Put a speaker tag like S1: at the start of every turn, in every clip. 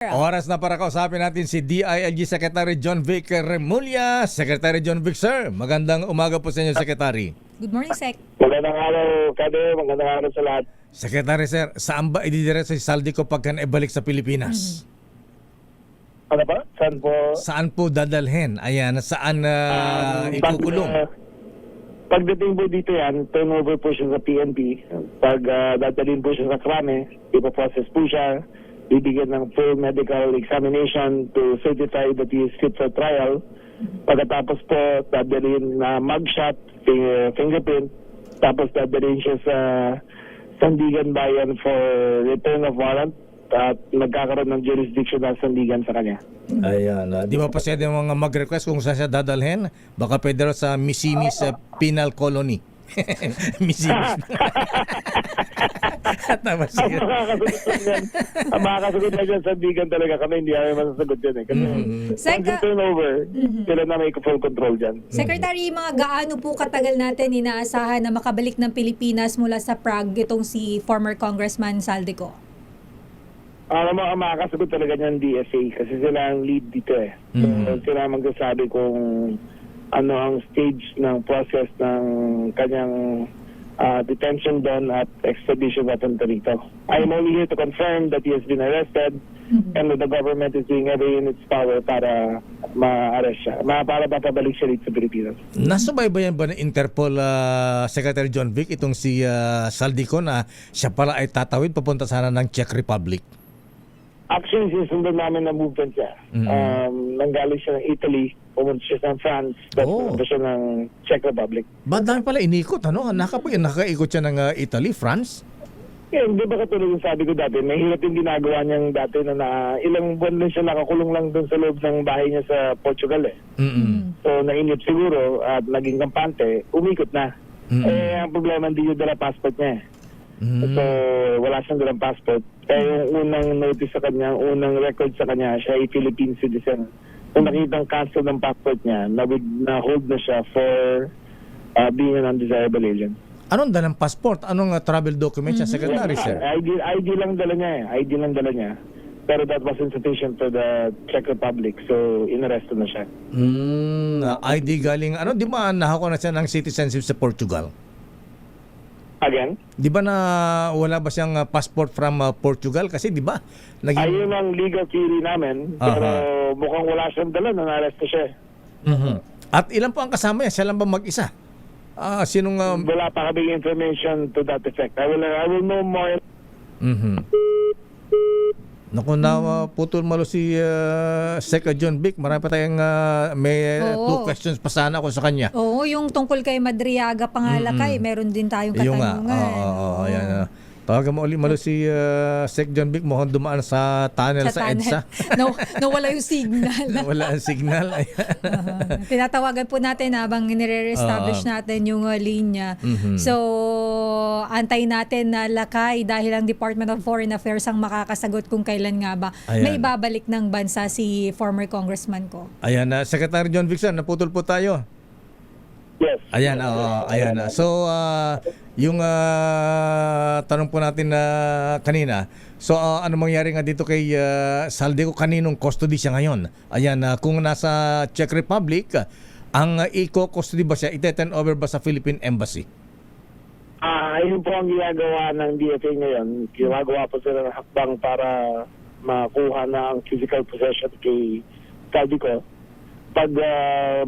S1: Oras na para kausapin natin si DILG Secretary John Vic Remulla. Secretary John Vic, sir, magandang umaga po sa inyo, Secretary.
S2: Good morning, Sec.
S3: Magandang araw, Kade. Magandang araw sa lahat.
S1: Secretary, sir, saan ba ididiretso si Saldico pagka naibalik sa Pilipinas?
S3: Ano ba? Saan po?
S1: Saan po dadalhin? Ayan, saan ikukulong?
S3: Pagdating po dito yan, turnover po siya sa PNP. Pag dadalhin po siya sa krame, ipoprocess po siya, bibigyan ng full medical examination to certify that he is fit for trial. Pagkatapos po, dadalhin na mugshot, fingerprint, tapos dadalhin siya sa Sandigan Bayan for return of warrant at magkakaroon ng jurisdiction ng Sandigan sa kanya.
S1: Ayan, di ba pa pwede mga mag-request kung saan siya dadalhin? Baka pwede raw sa Misimis Penal Colony. Misimis. Tama siya.
S3: Ang makakasagot na dyan sa Sandigan talaga kami, hindi namin masasagot dyan eh. Kasi once you turn over, sila na may full control dyan.
S2: Secretary, mga gaano po katagal natin inaasahan na makabalik ng Pilipinas mula sa Prague itong si former Congressman Saldico?
S3: Ang makakasagot talaga niyan DFA kasi sila ang lead dito eh. So, sila magsasabi kung ano ang stage ng process ng kanyang detention doon at extradition papunta rito. I'm only here to confirm that he has been arrested and that the government is doing everything in its power para ma-arrest siya, para mapabalik siya dito sa Pilipinas.
S1: Nasubaybayan ba ng Interpol Secretary John Vic itong si Saldico na siya pala ay tatawid papunta sana ng Czech Republic?
S3: Actually, sinusundan namin na movement siya. Nanggaling siya ng Italy, pumunta siya ng France, tapos pumunta siya ng Czech Republic.
S1: Ba't dami pala inikot, ano? Nakaikot siya ng Italy, France?
S3: Yeah, hindi ba katulad yung sabi ko dati, mahirap yung ginagawa niyang dati na ilang buwan lang siya nakakulong lang doon sa loob ng bahay niya sa Portugal eh. So nainip siguro at naging kampante, umikot na. Ang problema, hindi yung dala passport niya eh. So wala siyang dalang passport. Yung unang notice sa kanya, unang record sa kanya, siya ay Philippine citizen. Kung nakitang cancel ng passport niya, na-hold na siya for being an undesirable alien.
S1: Anong dalang passport? Anong travel document siya, Secretary, sir?
S3: ID lang dala niya eh. ID lang dala niya. Pero that was insufficient for the Czech Republic. So, inaresto na siya.
S1: ID galing, di ba nakakuha na siya ng citizenship sa Portugal?
S3: Again?
S1: Di ba na wala ba siyang passport from Portugal? Kasi di ba?
S3: Ayun ang legal theory namin. Pero mukhang wala siyang dala na naresto siya.
S1: At ilan po ang kasama niya? Siya lang ba mag-isa? Sinong...
S3: Wala pa kami information to that effect. I will know more.
S1: Naku na putol malo si Sec John Vic. Marami pa tayong may 2 questions pa sana ako sa kanya.
S2: Oo, yung tungkol kay Madriaga Pangalakay, meron din tayong katanungan.
S1: Ayan. Tawagan mo ulit malo si Sec John Vic, mukhang dumaan sa tunnel sa EDSA.
S2: Nawala yung signal.
S1: Nawala ang signal.
S2: Tinatawagan po natin habang nire-establish natin yung linya. So, antay natin na lakay dahil ang Department of Foreign Affairs ang makakasagot kung kailan nga ba may babalik ng bansa si former congressman ko.
S1: Ayan, Secretary John Vic, naputol po tayo.
S3: Yes.
S1: Ayan, ayan. So, yung tanong po natin kanina, so ano mangyari nga dito kay Saldico, kaninong custody siya ngayon? Ayan, kung nasa Czech Republic, ang i-custody ba siya, ite-turn over ba sa Philippine Embassy?
S3: Yun po ang ginagawa ng DFA ngayon. Ginagawa po sila ng hakbang para makuha na ang physical possession kay Saldico. Pag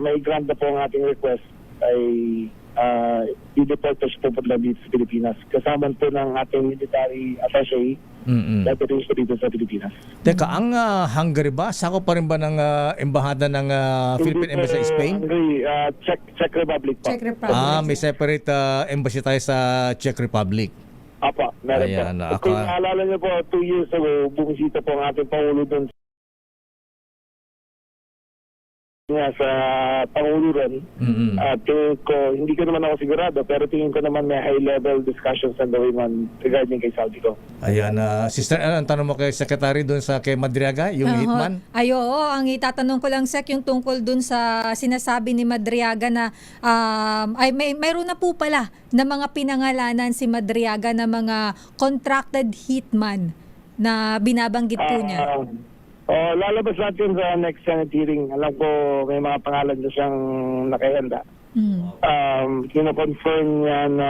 S3: may grant na po ang ating request, ay i-deport po siya pupunta dito sa Pilipinas. Kasama po ng ating military attaché dapat siya dito sa Pilipinas.
S1: Teka, ang Hungary ba? Sako pa rin ba ng embahada ng Philippine Embassy sa Spain?
S3: Hungary, Czech Republic po.
S2: Czech Republic.
S1: May separate embassy tayo sa Czech Republic.
S3: Apa, meron
S1: Ayan,
S3: po. Kung naalala niyo po, 2 years ago, bumisita po ang ating Pangulo doon sa Pangulo rin. At hindi ko naman ako sigurado, pero tingin ko naman may high-level discussions on the way on regarding kay Saldico.
S1: Ayan, Sister, ang tanong mo kay Secretary doon sa kay Madriaga, yung hitman?
S2: Ay, oo, ang itatanong ko lang, Sec, yung tungkol doon sa sinasabi ni Madriaga na mayroon na po pala na mga pinangalanan si Madriaga na mga contracted hitman na binabanggit po niya.
S3: Lalabas natin sa next Senate hearing. Alam ko may mga pangalan na siyang nakahanda. Kino-confirm niya na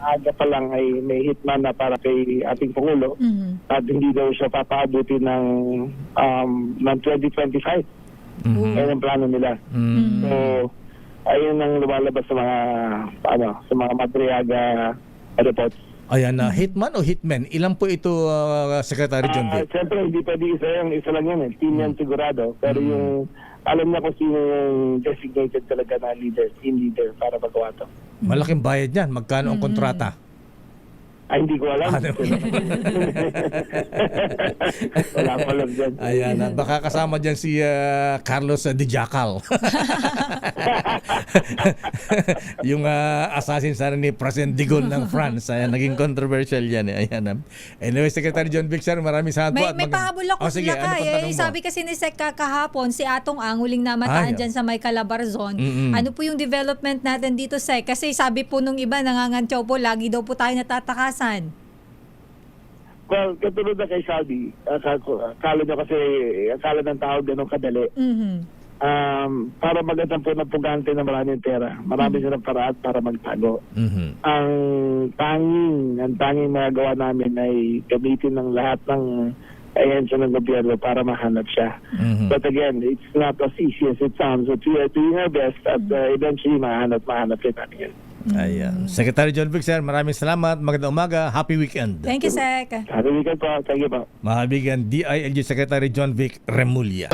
S3: maaga pa lang ay may hitman na para kay ating Pangulo at hindi daw siya papaabuti ng 2025. Yan ang plano nila. So, ayun ang lumalabas sa mga Madriaga reports.
S1: Ayan, hitman o hitmen? Ilan po ito, Secretary John Vic?
S3: Siyempre, hindi pwede isa lang yan. Team yan sigurado. Pero yung alam na kung sino yung designated talaga na leader, team leader para magawa to.
S1: Malaking bayad yan. Magkano ang kontrata?
S3: Ay, hindi ko alam. Wala pa lang dyan.
S1: Ayan, baka kasama dyan si Carlos De Jacal. Yung assassin sana ni President de Gaulle ng France. Ayan, naging controversial yan. Ayan. Anyway, Secretary John Vic, sir, maraming salamat po.
S2: May pahabol ako
S1: sige,
S2: sila
S1: ano pang tanong mo?
S2: sabi kasi ni Sec kahapon, si Atong Ang huling namataan dyan sa may Calabarzon. Ano po yung development natin dito, Sec? Kasi sabi po nung iba, nangangantyaw po, lagi daw po tayo natatakasan.
S3: Well, katulad na kay Saldi, akala nyo kasi, akala ng tao ganun kadali. Para magandang po ng pugante na maraming pera. Marami silang paraan para magtago. Ang tanging magagawa namin ay gamitin ng lahat ng ahensya ng gobyerno para mahanap siya. But again, it's not as easy as it sounds. But we are doing our best at eventually mahanap rin natin yan.
S1: Ayan. Secretary John Vic, sir, maraming salamat. Magandang umaga. Happy weekend.
S2: Thank you, Sec.
S3: Happy weekend po. Thank you po.
S1: Mga kaibigan, DILG Secretary John Vic Remulla.